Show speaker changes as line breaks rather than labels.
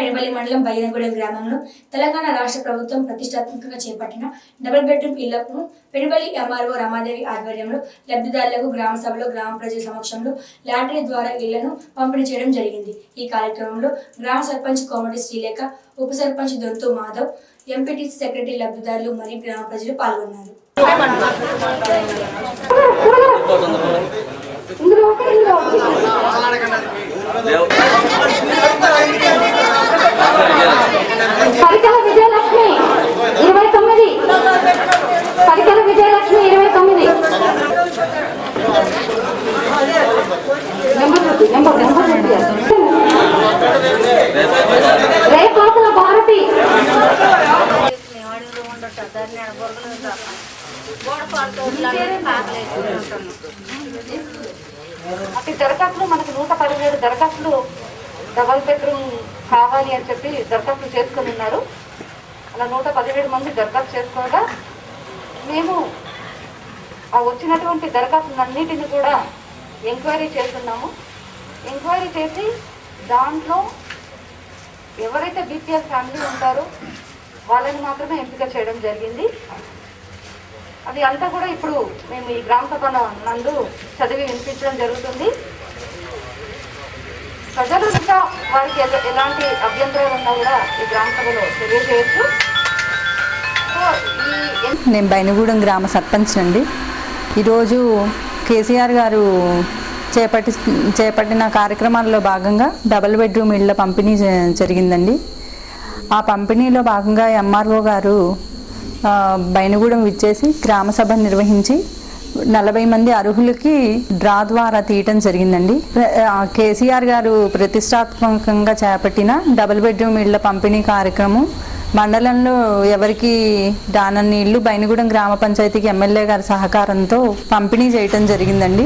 పెనుబల్లి మండలం బయ్యనగూడెం గ్రామంలో తెలంగాణ రాష్ట్ర ప్రభుత్వం ప్రతిష్టాత్మకంగా చేపట్టిన డబుల్ బెడ్రూమ్ ఇళ్లను పెనుబల్లి ఎంఆర్ఓ రమాదేవి ఆధ్వర్యంలో లబ్ధిదారులకు గ్రామ సభలో గ్రామ ప్రజల సమక్షంలో లాటరీ ద్వారా ఇళ్లను పంపిణీ చేయడం జరిగింది। ఈ కార్యక్రమంలో గ్రామ సర్పంచ్ కోమటి శ్రీలేఖ, ఉప సర్పంచ్ దొంతు మాధవ్, ఎంపీటీసీ సెక్రటరీ, లబ్ధిదారులు మరియు గ్రామ ప్రజలు పాల్గొన్నారు।
పరికల విజయలక్ష్మి 29 పరికల విజయలక్ష్మి 29 రేపాతల భారతి అతి దరఖాస్తులు మనకు 117 దరఖాస్తులు డబల్ బెడ్రూమ్ కావాలి అని చెప్పి దరఖాస్తులు చేసుకుని ఉన్నారు। అలా 117 మంది దరఖాస్తు చేసుకోగా మేము ఆ వచ్చినటువంటి దరఖాస్తులన్నిటిని కూడా ఎంక్వైరీ చేస్తున్నాము। ఎంక్వైరీ చేసి దాంట్లో ఎవరైతే బీపీఎల్ ఫ్యామిలీ ఉంటారో వాళ్ళని మాత్రమే ఎంపిక చేయడం జరిగింది। అది అంతా కూడా ఇప్పుడు మేము ఈ గ్రామ సభ నందు చదివి వినిపించడం జరుగుతుంది। ప్రజలు ఇంకా వారికి ఎలాంటి అభ్యంతరాలు ఉన్నా కూడా ఈ గ్రామ సభలో తెలియజేయచ్చు।
నేను బైనగూడెం గ్రామ సర్పంచ్ అండి। ఈరోజు కేసీఆర్ గారు చేపట్టిన కార్యక్రమాల్లో భాగంగా డబుల్ బెడ్రూమ్ ఇళ్ల పంపిణీ జరిగిందండి। ఆ పంపిణీలో భాగంగా ఎంఆర్ఓ గారు బైనగూడెం విచ్చేసి గ్రామ సభ నిర్వహించి 40 మంది అర్హులకి డ్రా ద్వారా తీయటం జరిగిందండి। కేసీఆర్ గారు ప్రతిష్టాత్మకంగా చేపట్టిన డబుల్ బెడ్రూమ్ ఇళ్ల పంపిణీ కార్యక్రమం మండలంలో ఎవరికి దానన్ని ఇళ్లు బైనగూడెం గ్రామ పంచాయతీకి ఎమ్మెల్యే గారి సహకారంతో పంపిణీ చేయటం జరిగిందండి।